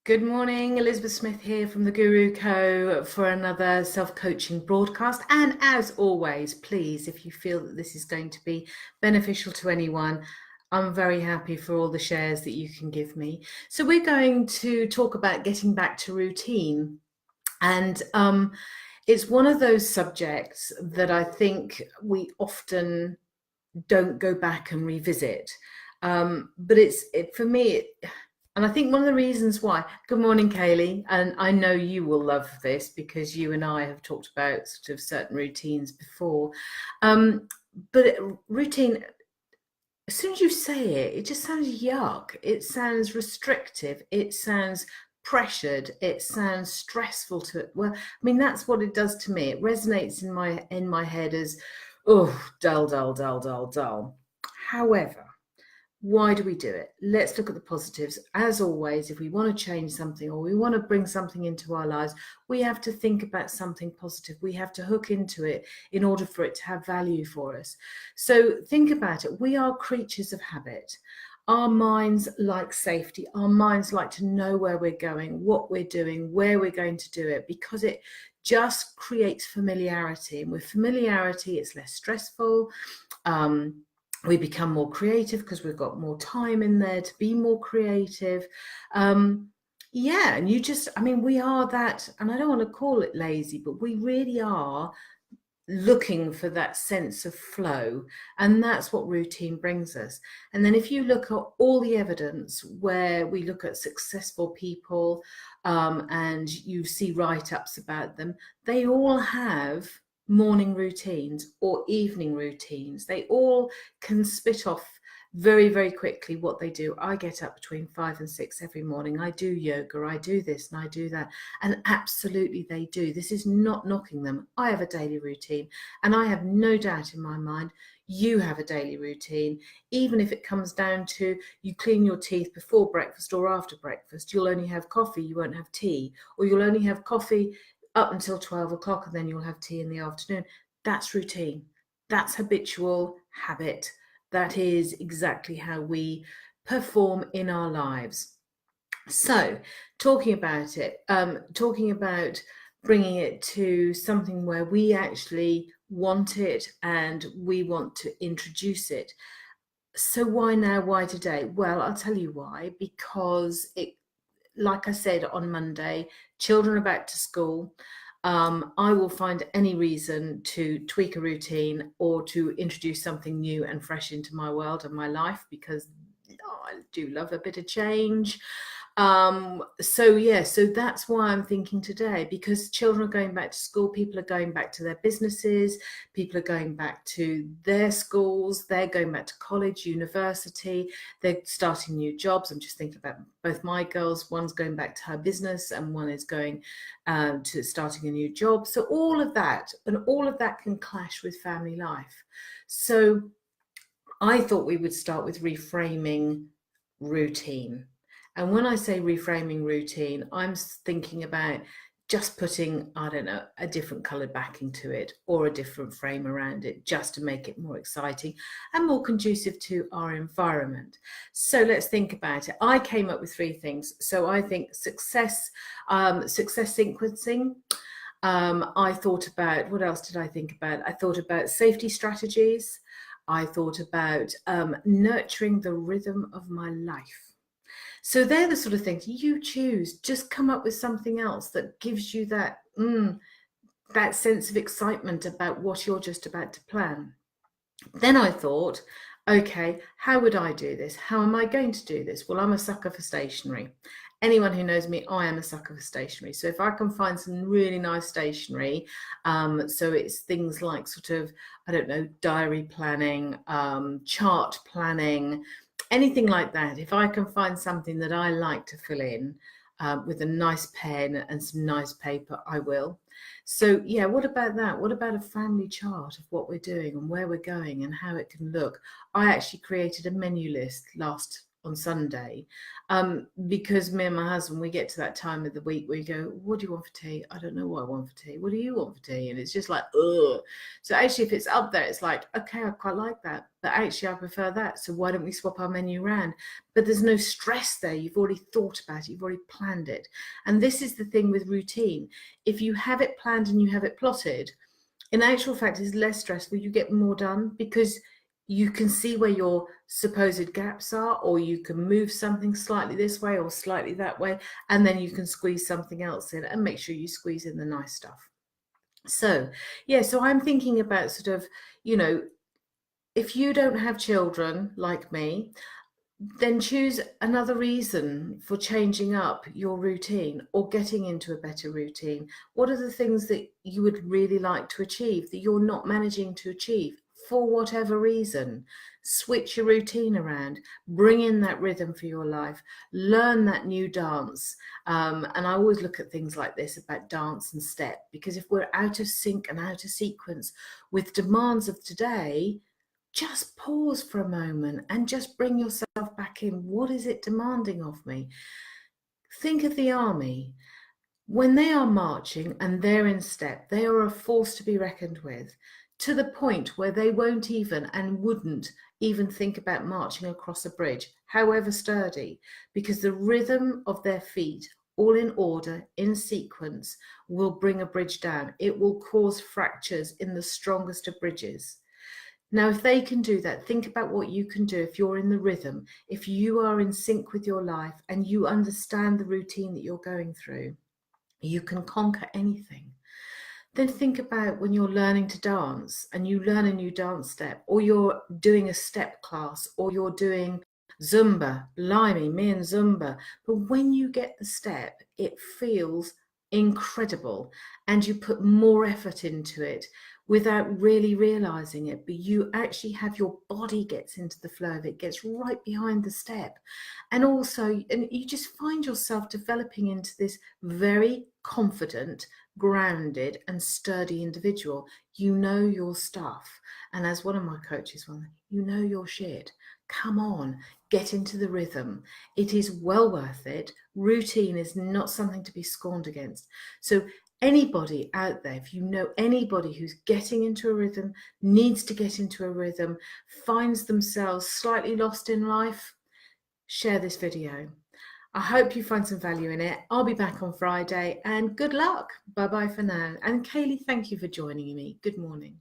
Good morning, Elizabeth Smith here from the Guru Co for another self-coaching broadcast. And as always, please, if you feel that this is going to be beneficial to anyone, I'm very happy for all the shares that you can give me. So we're going to talk about getting back to routine. And it's one of those subjects that I think we often don't go back and revisit. But for me, and I think one of the reasons why, good morning, Kaylee, and I know you will love this because you and I have talked about sort of certain routines before. But routine, as soon as you say it, it just sounds yuck. It sounds restrictive. It sounds pressured. It sounds stressful to it. Well, I mean, that's what it does to me. It resonates in my head as, oh, dull, dull, dull, dull, dull. However, why do we do it? Let's look at the positives. As always, if we want to change something or we want to bring something into our lives, we have to think about something positive. We have to hook into it in order for it to have value for us. So think about it. We are creatures of habit. Our minds like safety. Our minds like to know where we're going, what we're doing, where we're going to do it, because it just creates familiarity. And with familiarity, it's less stressful. We become more creative because we've got more time in there to be more creative. Yeah, and we are that, and I don't want to call it lazy, but we really are looking for that sense of flow, and that's what routine brings us. And then if you look at all the evidence where we look at successful people, and you see write-ups about them, they all have morning routines or evening routines. They all can spit off very, very quickly what they do. I get up between 5 and 6 every morning. I do yoga, I do this and I do that. And absolutely they do. This is not knocking them. I have a daily routine, and I have no doubt in my mind you have a daily routine. Even if it comes down to you clean your teeth before breakfast or after breakfast, you'll only have coffee, you won't have tea, or you'll only have coffee up until 12 o'clock and then you'll have tea in the afternoon. That's routine. That's habitual habit. That is exactly how we perform in our lives. So talking about it, talking about bringing it to something where we actually want it and we want to introduce it. So why now? Why today? Well, I'll tell you why. Because like I said on Monday, children are back to school. I will find any reason to tweak a routine or to introduce something new and fresh into my world and my life, because I do love a bit of change. So that's why I'm thinking today, because children are going back to school, people are going back to their businesses, people are going back to their schools, they're going back to college, university, they're starting new jobs. I'm just thinking about both my girls. One's going back to her business and one is going to starting a new job. So all of that can clash with family life. So I thought we would start with reframing routine. And when I say reframing routine, I'm thinking about just putting, I don't know, a different coloured backing to it or a different frame around it, just to make it more exciting and more conducive to our environment. So let's think about it. I came up with 3 things. So I think success sequencing. I thought about, what else did I think about? I thought about safety strategies. I thought about nurturing the rhythm of my life. So they're the sort of things you choose. Just come up with something else that gives you that that sense of excitement about what you're just about to plan. Then I thought, okay, how would I do this? How am I going to do this? Well, I'm a sucker for stationery. Anyone who knows me, I am a sucker for stationery. So if I can find some really nice stationery, so it's things like sort of, I don't know, diary planning, chart planning, anything like that. If I can find something that I like to fill in with a nice pen and some nice paper, I will. So yeah, what about that? What about a family chart of what we're doing and where we're going and how it can look? I actually created a menu list last on Sunday, because me and my husband, we get to that time of the week where you go, what do you want for tea? I don't know what I want for tea. What do you want for tea? And it's just like, ugh. So actually, if it's up there, it's like, okay, I quite like that, but actually I prefer that. So why don't we swap our menu around? But there's no stress there. You've already thought about it. You've already planned it. And this is the thing with routine. If you have it planned and you have it plotted, in actual fact, it's less stressful. You get more done because you can see where your supposed gaps are, or you can move something slightly this way or slightly that way, and then you can squeeze something else in and make sure you squeeze in the nice stuff. So, yeah, so I'm thinking about sort of, you know, if you don't have children like me, then choose another reason for changing up your routine or getting into a better routine. What are the things that you would really like to achieve that you're not managing to achieve for whatever reason? Switch your routine around, bring in that rhythm for your life, learn that new dance. And I always look at things like this about dance and step, because if we're out of sync and out of sequence with demands of today, just pause for a moment and just bring yourself back in. What is it demanding of me? Think of the army. When they are marching and they're in step, they are a force to be reckoned with, to the point where they won't even and wouldn't even think about marching across a bridge, however sturdy, because the rhythm of their feet, all in order, in sequence, will bring a bridge down. It will cause fractures in the strongest of bridges. Now, if they can do that, think about what you can do if you're in the rhythm, if you are in sync with your life and you understand the routine that you're going through, you can conquer anything. Then think about when you're learning to dance and you learn a new dance step, or you're doing a step class, or you're doing Zumba. Blimey, me and Zumba. But when you get the step, it feels incredible and you put more effort into it without really realizing it, but you actually have your body gets into the flow of it, gets right behind the step. And also, and you just find yourself developing into this very confident, grounded and sturdy individual. You know your stuff. And as one of my coaches once, you know your shit. Come on, get into the rhythm. It is well worth it. Routine is not something to be scorned against. So anybody out there, if you know anybody who's getting into a rhythm, needs to get into a rhythm, finds themselves slightly lost in life, share this video. I hope you find some value in it. I'll be back on Friday, and good luck. Bye-bye for now. And Kaylee, thank you for joining me. Good morning.